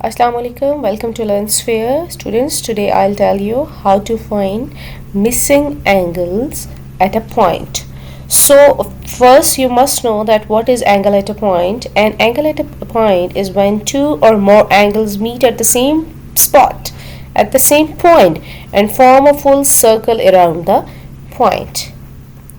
Assalamu alaikum, welcome to LearnSphere. Students, today I'll tell you how to find missing angles at a point. So first you must know that what is angle at a point. An angle at a point is when two or more angles meet at the same spot, at the same point, and form a full circle around the point.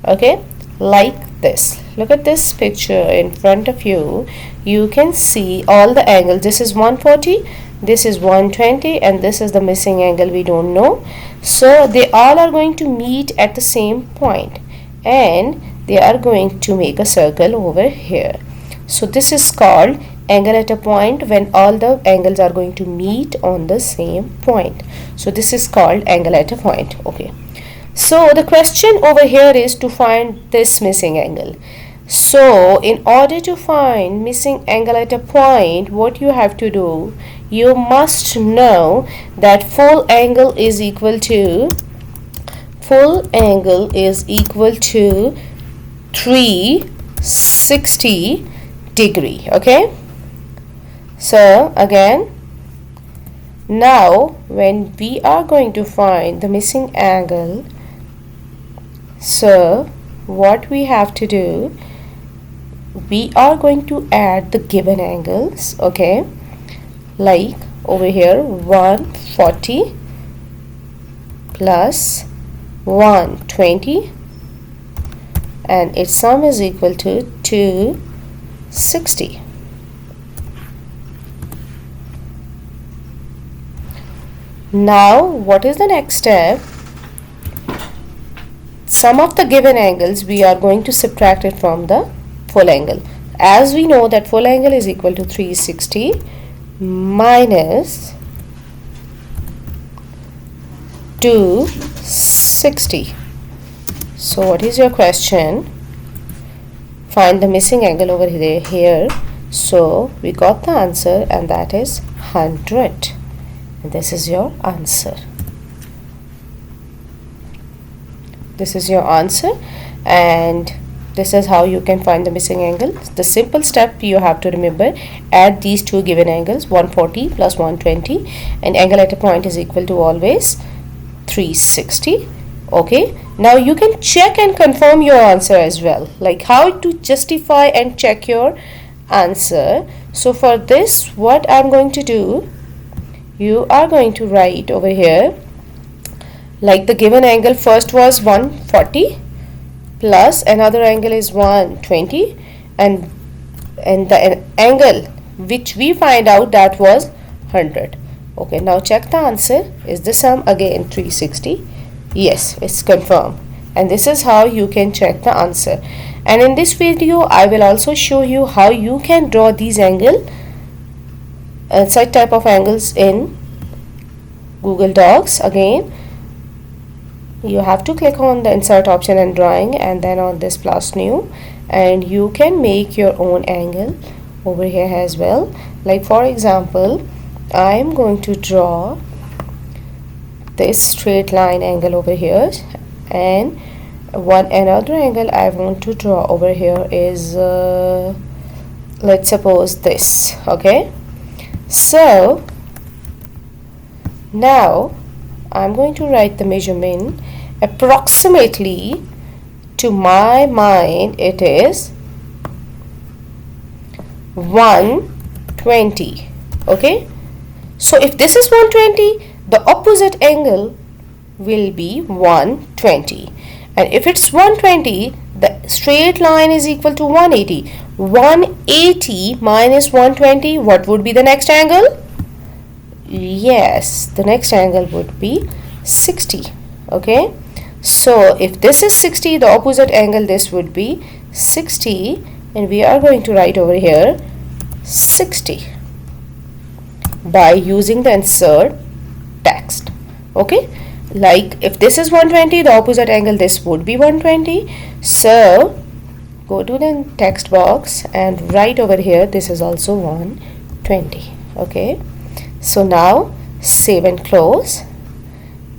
Okay, like this. Look at this picture in front of you. You can see all the angles. This is 140, this is 120, and this is the missing angle we don't know. So they all are going to meet at the same point, and they are going to make a circle over here. So this is called angle at a point, when all the angles are going to meet on the same point. So this is called angle at a point. Okay, so the question over here is to find this missing angle. So in order to find missing angle at a point, what you have to do, you must know that full angle is equal to 360 degree. Okay, so again, now when we are going to find the missing angle, so what we have to do, we are going to add the given angles. Okay, like over here 140 plus 120, and its sum is equal to 260. Now what is the next step? Sum of the given angles, we are going to subtract it from the full angle. As we know that full angle is equal to 360 minus 260. So what is your question? Find the missing angle over here. So we got the answer, and that is 100. And this is your answer. This is your answer, and this is how you can find the missing angle. The simple step you have to remember: add these two given angles, 140 plus 120, and angle at a point is equal to always 360. Okay, now you can check and confirm your answer as well, like how to justify and check your answer. So for this, what I'm going to do, you are going to write over here, like the given angle first was 140 plus another angle is 120, and the angle which we find out, that was 100. Okay, now check the answer. Is the sum again 360? Yes, it's confirmed. And this is how you can check the answer. And in this video I will also show you how you can draw these such type of angles in Google Docs. Again, you have to click on the insert option and drawing, and then on this plus new, and you can make your own angle over here as well. Like for example, I am going to draw this straight line angle over here, and another angle I want to draw over here is let's suppose this. Okay, so now I'm going to write the measurement. Approximately, to my mind, it is 120. Okay, so if this is 120, the opposite angle will be 120, and if it's 120, the straight line is equal to 180. 180 minus 120, what would be the next angle? Yes, the next angle would be 60. Okay, so if this is 60, the opposite angle, this would be 60, and we are going to write over here 60 by using the insert text. Okay, like if this is 120, the opposite angle, this would be 120. So go to the text box and write over here, this is also 120. Okay, so now save and close.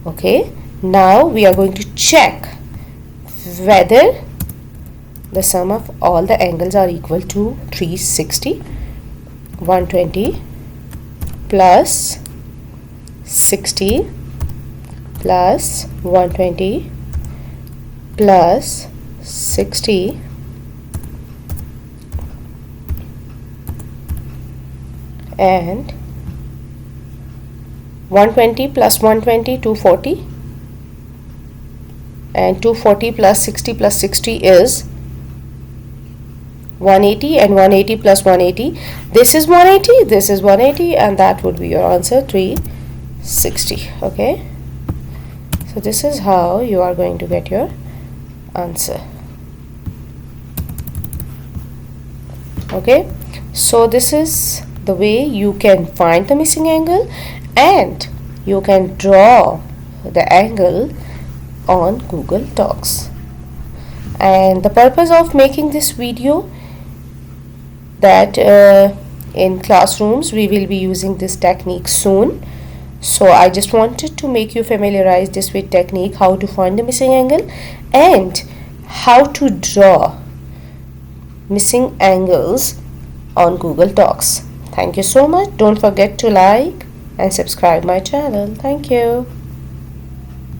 Okay, now we are going to check whether the sum of all the angles are equal to 360, 120 plus 60 plus 120 plus 60 and 120 plus 120 240 and 240 plus 60 plus 60 is 180 and 180 plus 180, this is 180, this is 180, and that would be your answer 360. Okay, so this is how you are going to get your answer. Okay, so this is the way you can find the missing angle and you can draw the angle on Google Docs. And the purpose of making this video, that in classrooms we will be using this technique soon, so I just wanted to make you familiarize this with technique, how to find the missing angle and how to draw missing angles on Google Docs. Thank you so much. Don't forget to like and subscribe my channel. Thank you.